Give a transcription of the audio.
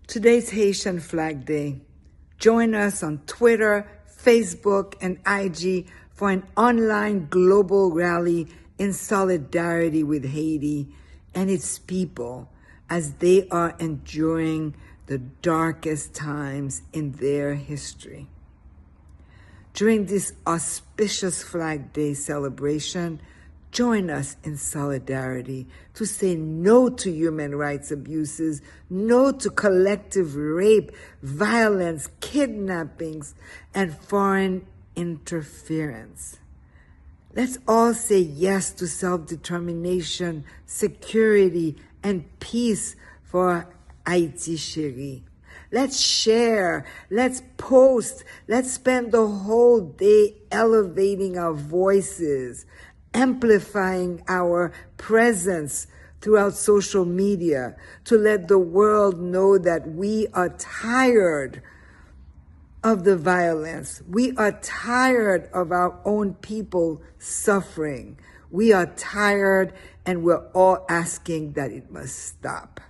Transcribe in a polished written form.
Today's Haitian Flag Day. Join us on Twitter, Facebook, and IG for an online global rally in solidarity with Haiti and its people as they are enduring the darkest times in their history. During this auspicious Flag Day celebration, join us in solidarity to say no to human rights abuses, no to collective rape, violence, kidnappings, and foreign interference. Let's all say yes to self-determination, security, and peace for Haiti chérie. Let's share, let's post, let's spend the whole day elevating our voices, amplifying our presence throughout social media to let the world know that we are tired of the violence. We are tired of our own people suffering. We are tired, and we're all asking that it must stop.